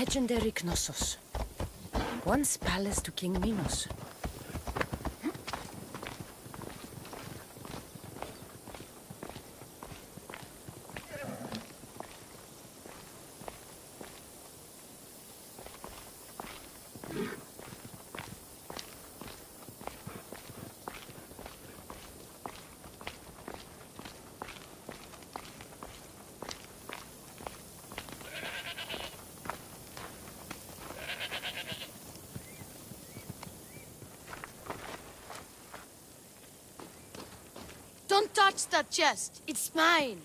legendary Knossos. Once palace to King Minos. Don't touch that chest. It's mine.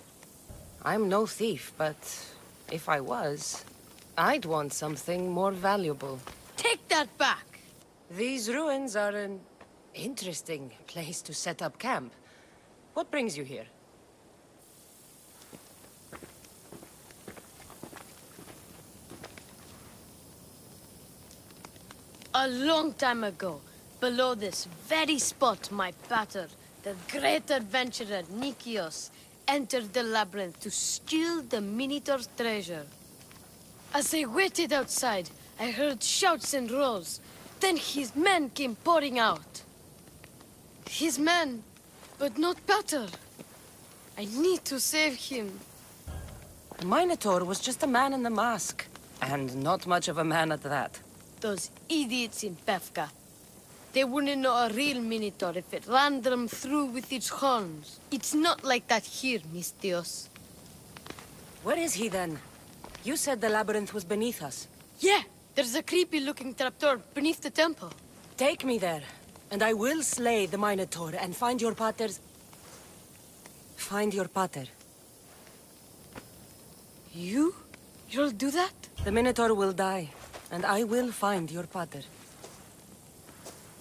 I'm no thief, but if I was, I'd want something more valuable. Take that back. These ruins are an interesting place to set up camp. What brings you here? A long time ago, below this very spot, my pater, the great adventurer Nikios, entered the labyrinth to steal the Minotaur's treasure. As I waited outside, I heard shouts and roars. Then his men came pouring out. His men, but not pater. I need to save him. The Minotaur was just a man in the mask. And not much of a man at that. Those idiots in Pefka. They wouldn't know a real Minotaur if it ran them through with its horns. It's not like that here, Mistios. Where is he then? You said the labyrinth was beneath us. Yeah, there's a creepy-looking trapdoor beneath the temple. Take me there, and I will slay the Minotaur and find your pater's... Find your pater. You'll do that? The Minotaur will die, and I will find your pater.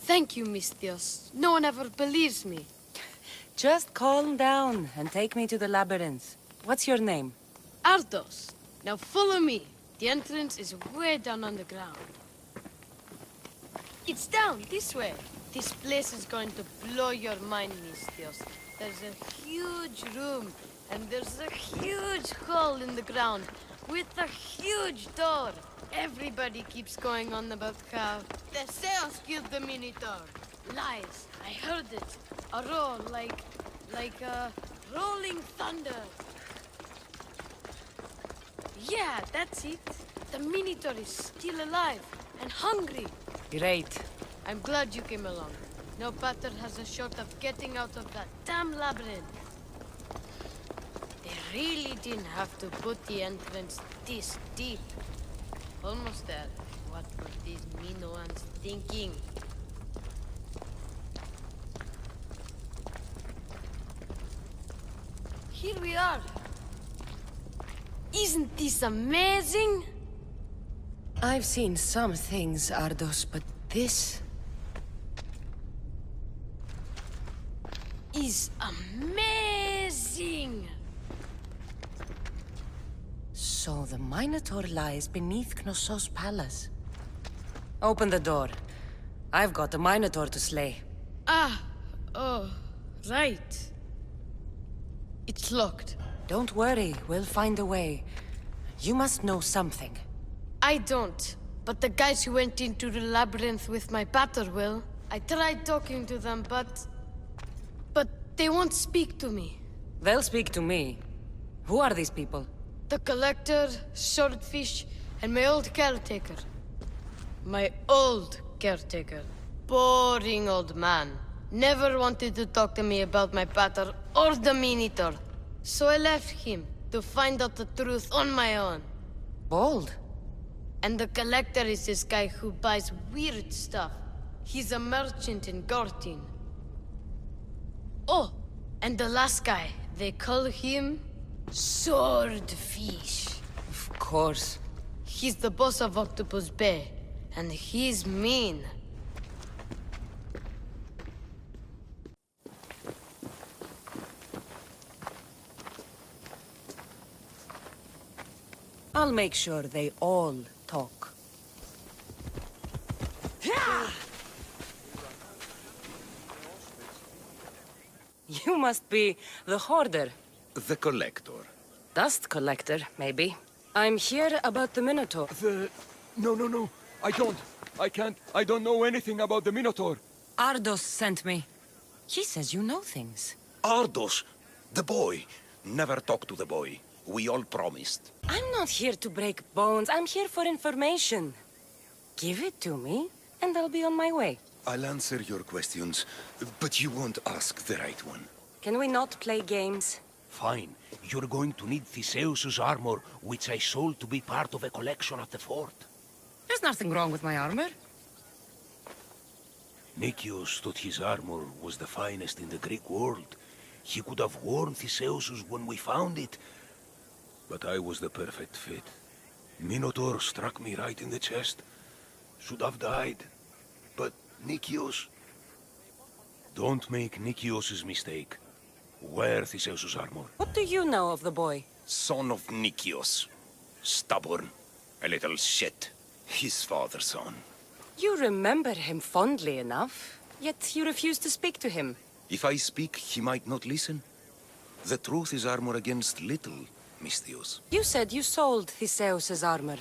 Thank you, Mistios. No one ever believes me. Just calm down and take me to the labyrinth. What's your name? Ardos. Now follow me. The entrance is way down on the ground. It's down, this way. This place is going to blow your mind, Mistios. There's a huge room, and there's a huge hole in the ground, with a huge door. Everybody keeps going on about how Theseus killed the Minotaur. Lies. I heard it. A roar like rolling thunder. Yeah, that's it. The Minotaur is still alive and hungry. Great. I'm glad you came along. No pater has a shot of getting out of that damn labyrinth. They really didn't have to put the entrance this deep. Almost there. What were these Minoans thinking? Here we are. Isn't this amazing? I've seen some things, Ardos, but this... is amazing! So the Minotaur lies beneath Knossos' palace. Open the door. I've got a Minotaur to slay. Oh, right. It's locked. Don't worry, we'll find a way. You must know something. I don't, but the guys who went into the labyrinth with my pater will. I tried talking to them, but they won't speak to me. They'll speak to me. Who are these people? The Collector, Swordfish, and my old caretaker. My old caretaker. Boring old man. Never wanted to talk to me about my pater or the Minotaur. So I left him to find out the truth on my own. Bold. And the Collector is this guy who buys weird stuff. He's a merchant in Gortin. Oh, and the last guy, they call him Swordfish. Of course. He's the boss of Octopus Bay, and he's mean. I'll make sure they all talk. You must be the hoarder. The Collector. Dust collector, maybe. I'm here about the Minotaur. No. I can't. I don't know anything about the Minotaur. Ardos sent me. He says you know things. Ardos, the boy. Never talk to the boy. We all promised. I'm not here to break bones. I'm here for information. Give it to me, and I'll be on my way. I'll answer your questions, but you won't ask the right one. Can we not play games? Fine. You're going to need Theseus's armor, which I sold to be part of a collection at the fort. There's nothing wrong with my armor. Nicias thought his armor was the finest in the Greek world. He could have worn Theseus's when we found it. But I was the perfect fit. Minotaur struck me right in the chest. Should have died. But Nicias... Don't make Nicias's mistake. Wear Theseus's armor. What do you know of the boy? Son of Nicias. Stubborn. A little shit. His father's son. You remember him fondly enough, yet you refuse to speak to him. If I speak, he might not listen. The truth is armor against little, Misthios. You said you sold Theseus's armor.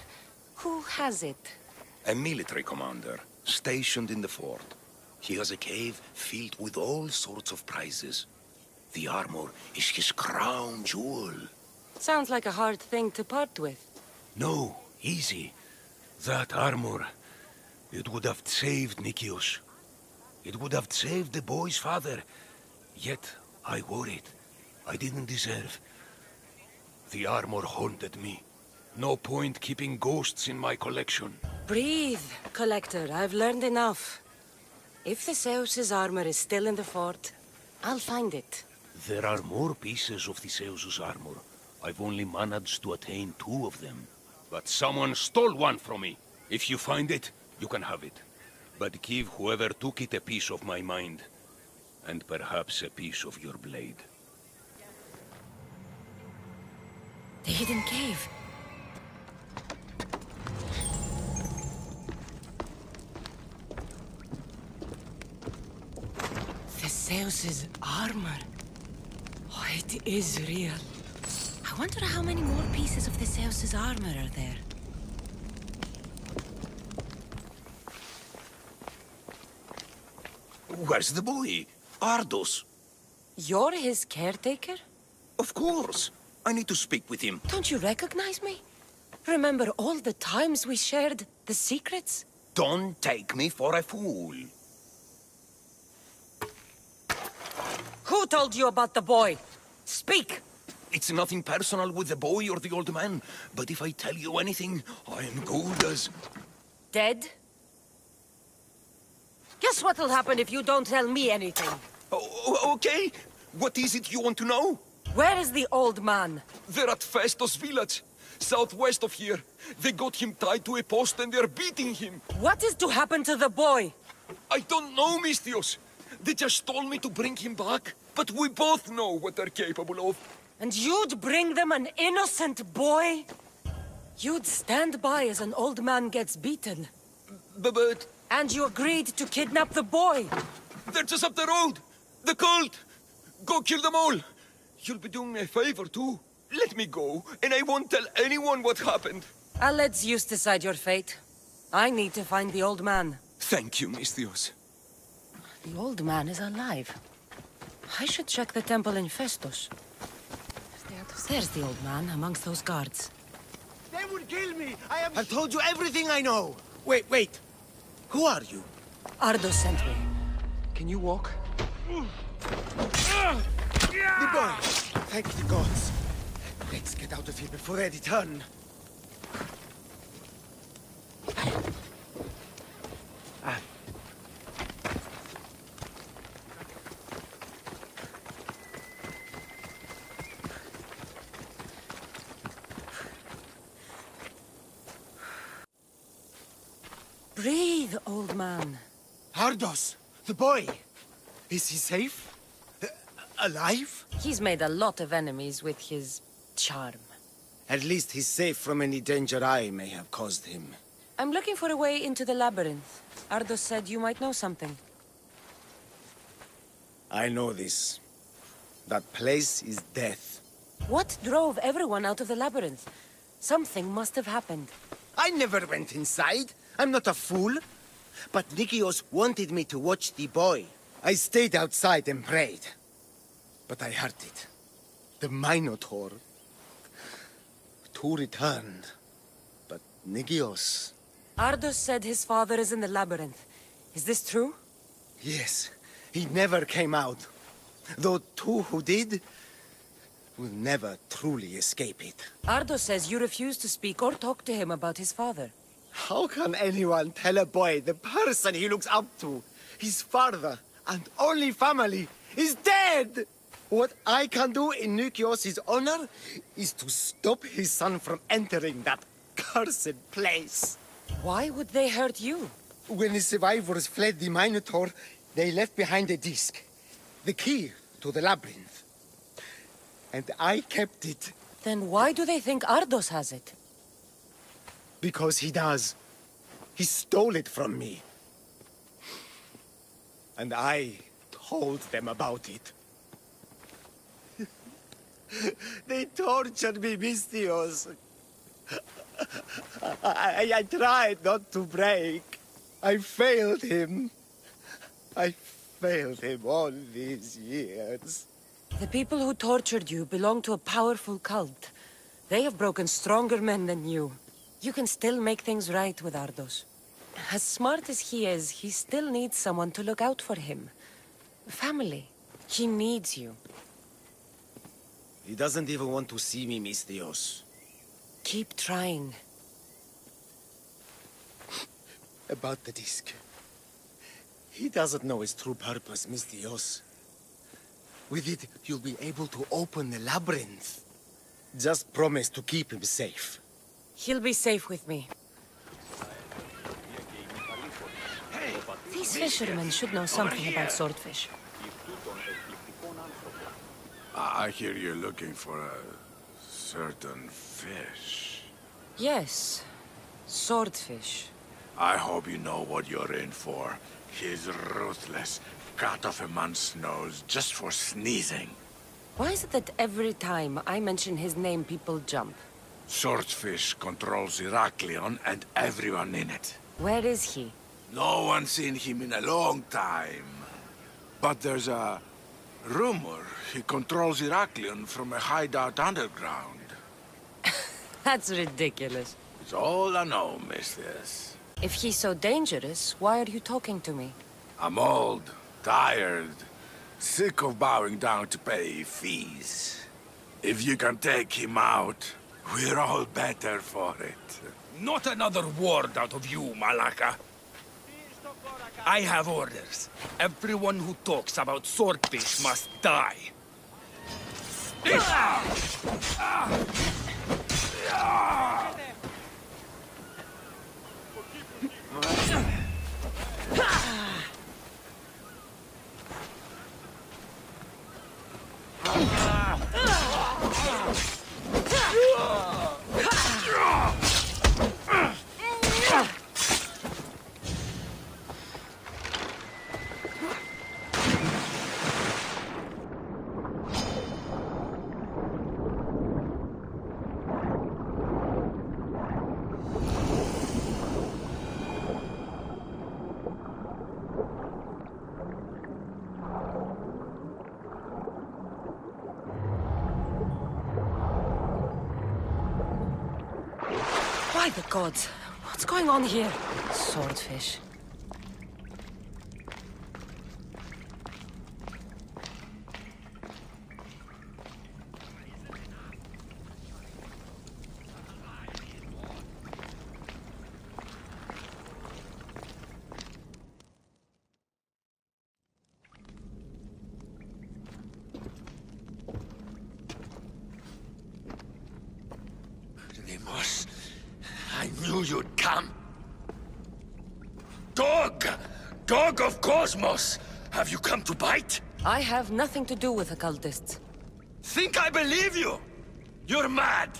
Who has it? A military commander, stationed in the fort. He has a cave filled with all sorts of prizes. The armor is his crown jewel. Sounds like a hard thing to part with. No, easy. That armor, it would have saved Nicias. It would have saved the boy's father. Yet, I wore it. I didn't deserve. The armor haunted me. No point keeping ghosts in my collection. Breathe, Collector. I've learned enough. If Theseus's armor is still in the fort, I'll find it. There are more pieces of Theseus's armor. I've only managed to attain 2 of them. But someone stole one from me. If you find it, you can have it. But give whoever took it a piece of my mind. And perhaps a piece of your blade. The hidden cave. Theseus's armor. Oh, it is real. I wonder how many more pieces of Theseus's armor are there. Where's the boy? Ardos. You're his caretaker? Of course. I need to speak with him. Don't you recognize me? Remember all the times we shared the secrets? Don't take me for a fool. Who told you about the boy? Speak! It's nothing personal with the boy or the old man, but if I tell you anything, I am good as... Dead? Guess what'll happen if you don't tell me anything? Okay. What is it you want to know? Where is the old man? They're at Festos village, southwest of here. They got him tied to a post and they're beating him. What is to happen to the boy? I don't know, Misthios. They just told me to bring him back. But we both know what they're capable of. And you'd bring them an innocent boy? You'd stand by as an old man gets beaten. But And you agreed to kidnap the boy. they're just up the road. The cult. Go kill them all. You'll be doing me a favor, too. Let me go, and I won't tell anyone what happened. I'll let Zeus decide your fate. I need to find the old man. Thank you, Misthios. The old man is alive. I should check the temple in Festus. There's the old man amongst those guards. They would kill me! I've told you everything I know! Wait. Who are you? Ardos sent me. Can you walk? The boy! Thank the gods. Let's get out of here before they return. Breathe, old man. Ardos! The boy! Is he safe? Alive? He's made a lot of enemies with his charm. At least he's safe from any danger I may have caused him. I'm looking for a way into the labyrinth. Ardos said you might know something. I know this. That place is death. What drove everyone out of the labyrinth? Something must have happened. I never went inside. I'm not a fool. But Nikios wanted me to watch the boy. I stayed outside and prayed. But I heard it. The Minotaur. Two returned. But Nikios... Ardos said his father is in the labyrinth. Is this true? Yes, he never came out. Though two who did will never truly escape it. Ardos says you refuse to speak or talk to him about his father. How can anyone tell a boy the person he looks up to, his father and only family, is dead? What I can do in Nikios' honor is to stop his son from entering that cursed place. Why would they hurt you? When the survivors fled the Minotaur, they left behind a disc. The key to the labyrinth. And I kept it. Then why do they think Ardos has it? Because he does. He stole it from me. And I told them about it. They tortured me, Mystios. I tried not to break. I failed him. I failed him all these years. The people who tortured you belong to a powerful cult. They have broken stronger men than you. You can still make things right with Ardos. As smart as he is, he still needs someone to look out for him. Family. He needs you. He doesn't even want to see me, Mystios. Keep trying. About the disc. He doesn't know its true purpose, Mystios. With it, you'll be able to open the labyrinth. Just promise to keep him safe. He'll be safe with me. These fishermen should know something about swordfish. I hear you're looking for a certain fish. Yes. Swordfish. I hope you know what you're in for. He's ruthless. Cut off a man's nose just for sneezing. Why is it that every time I mention his name, people jump? Swordfish controls Heraklion and everyone in it. Where is he? No one's seen him in a long time. But there's a rumor he controls Heraklion from a hideout underground. That's ridiculous. It's all I know, mistress. If he's so dangerous, why are you talking to me? I'm old, tired, sick of bowing down to pay fees. If you can take him out, we're all better for it. Not another word out of you, Malaka. I have orders. Everyone who talks about swordfish must die. By the gods, what's going on here? Swordfish. Deimos, I knew you'd come. Dog! Dog of Cosmos! Have you come to bite? I have nothing to do with occultists. Think I believe you? You're mad!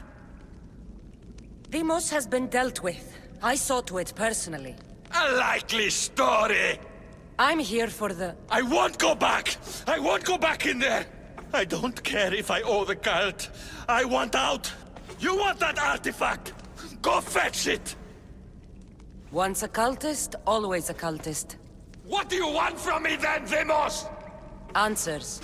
Deimos has been dealt with. I saw to it personally. A likely story! I'm here for the... I won't go back! I won't go back in there! I don't care if I owe the cult. I want out! You want that artifact? Go fetch it! Once a cultist, always a cultist. What do you want from me then, Vimos? Answers.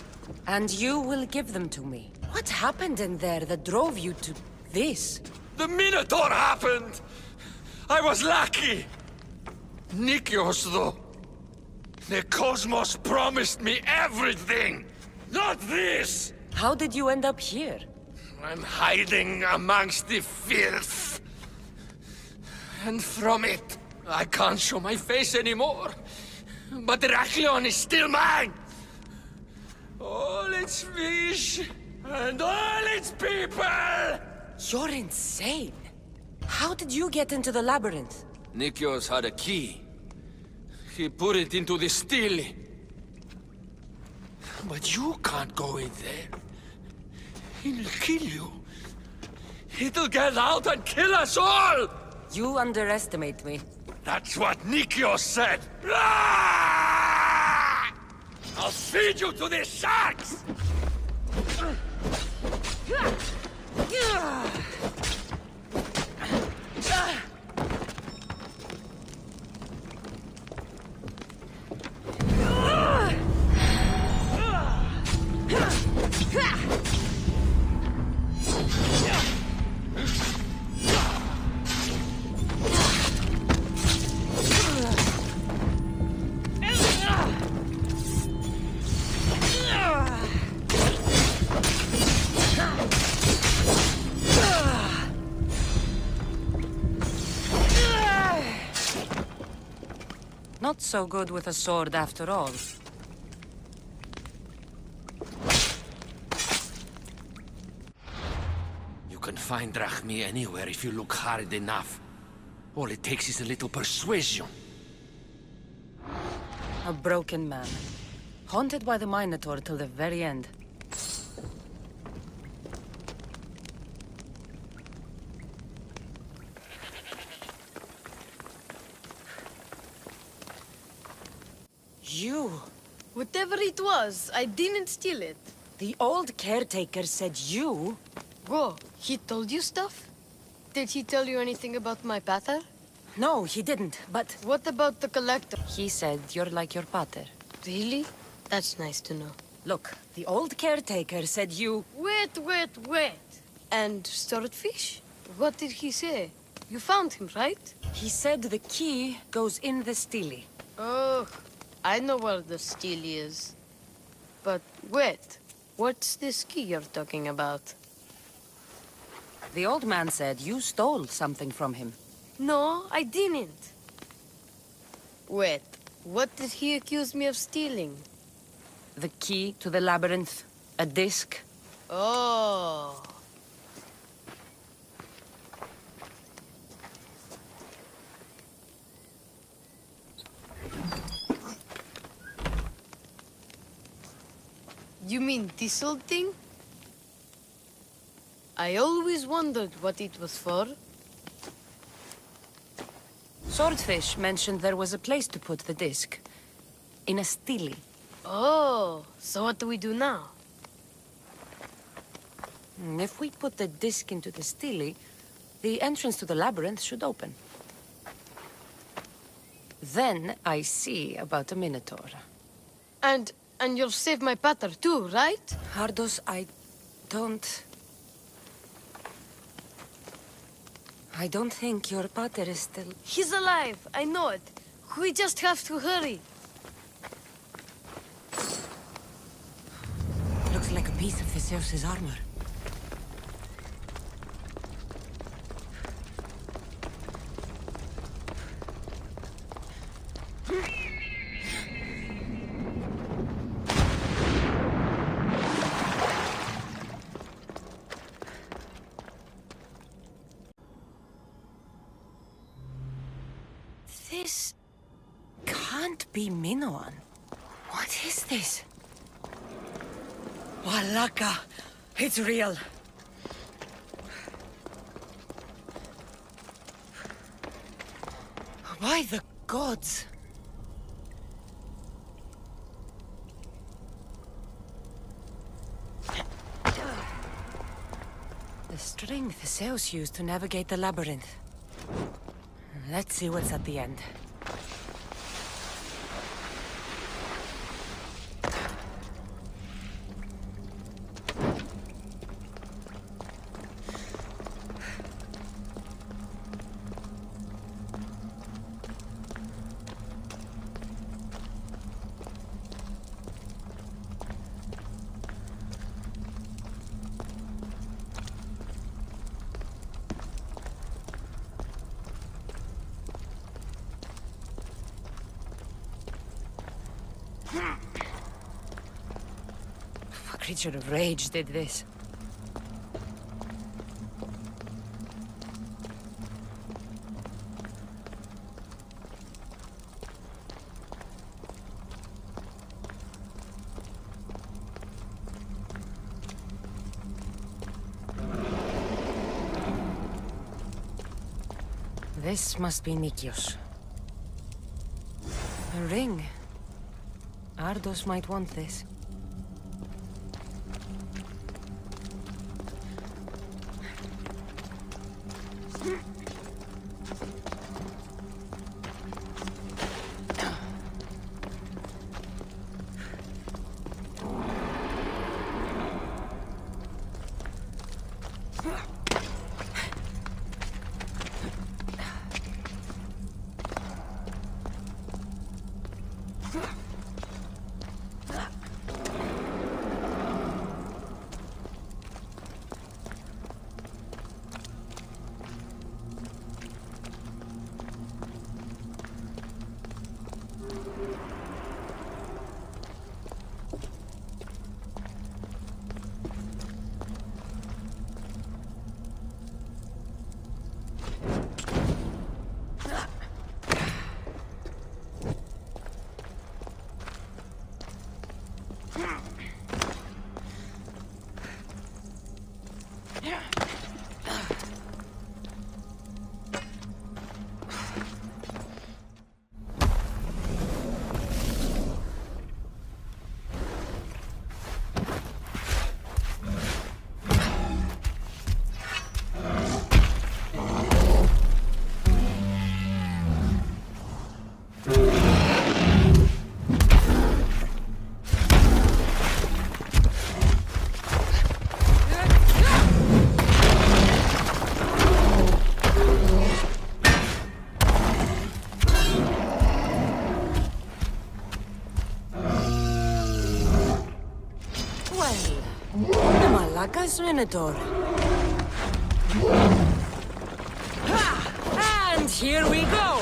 And you will give them to me. What happened in there that drove you to this? The Minotaur happened! I was lucky! Nikios, though. The Cosmos promised me everything! Not this! How did you end up here? I'm hiding amongst the filth. And from it, I can't show my face anymore. But Heraklion is still mine! All its fish, and all its people! You're insane. How did you get into the labyrinth? Nikios had a key. He put it into the stele. But you can't go in there. It'll kill you. It'll get out and kill us all! You underestimate me. That's what Nikios said! Ah! I'll feed you to the sharks! Not so good with a sword after all. You can find Drachmi anywhere if you look hard enough. All it takes is a little persuasion. A broken man. Haunted by the Minotaur till the very end. You! Whatever it was, I didn't steal it. The old caretaker said you... Whoa, he told you stuff? Did he tell you anything about my pater? No, he didn't, but... What about the collector? He said you're like your pater. Really? That's nice to know. Look, the old caretaker said you... Wait. And swordfish? What did he say? You found him, right? He said the key goes in the stele. Oh, I know where the steel is. But wait, what's this key you're talking about? The old man said you stole something from him. No, I didn't. Wait, what did he accuse me of stealing? The key to the labyrinth. A disc. Oh. You mean this old thing? I always wondered what it was for. Swordfish mentioned there was a place to put the disc. In a stele. Oh, so what do we do now? If we put the disc into the stele, the entrance to the labyrinth should open. Then I see about a Minotaur. And you'll save my pater too, right? Hardos, I don't think your pater is still... He's alive, I know it. We just have to hurry. Looks like a piece of Theseus's armor. This can't be Minoan. What is this? Walaka! It's real! By the gods! The string Theseus used to navigate the labyrinth. Let's see what's at the end. What creature of rage did this? This must be Nikios. A ring. Ardos might want this. Malakas Minotaur. And here we go!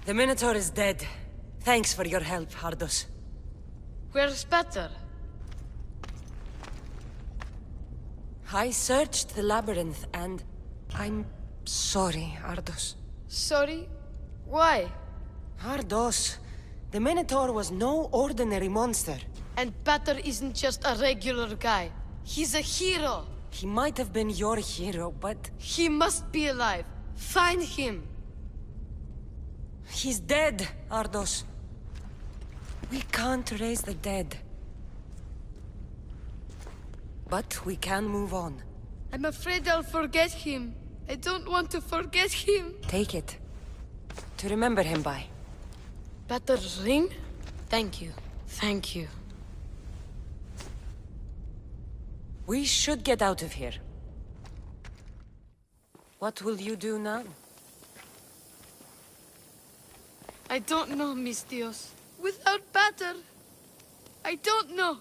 The Minotaur is dead. Thanks for your help, Ardos. Where's Peter? I searched the labyrinth and... I'm sorry, Ardos. Sorry? Why? Ardos, the Minotaur was no ordinary monster. And Peter isn't just a regular guy. He's a hero. He might have been your hero, but He must be alive. Find him. he's dead, Ardos. We can't raise the dead. But we can move on. I'm afraid I'll forget him. I don't want to forget him. Take it. To remember him by. Peter's ring? Thank you. Thank you. We should get out of here. What will you do now? I don't know, Mistios. Without Peter, I don't know.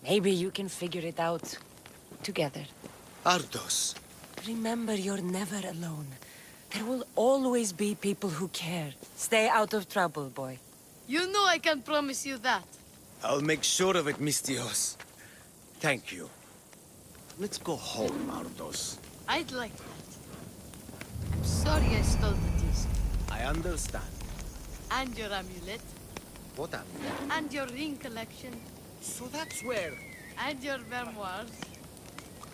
Maybe you can figure it out. Together. Ardos. Remember, you're never alone. There will always be people who care. Stay out of trouble, boy. You know I can promise you that. I'll make sure of it, Mistios. Thank you. Let's go home, Ardos. I'd like that. I'm sorry I stole the disc. I understand. And your amulet. What am I? And your ring collection. So that's where... And your memoirs.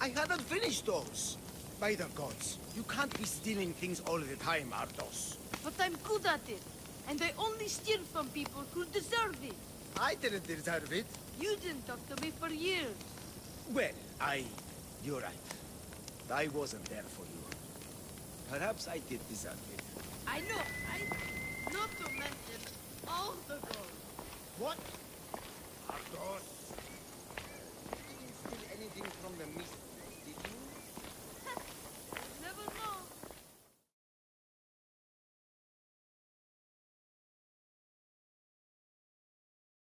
I hadn't finished those. By the gods, you can't be stealing things all the time, Ardos. But I'm good at it. And I only steal from people who deserve it. I didn't deserve it. You didn't talk to me for years. Well, You're right. I wasn't there for you. Perhaps I did deserve it. I know, not to mention all the gold. What? Ardos? You didn't steal anything from the mist.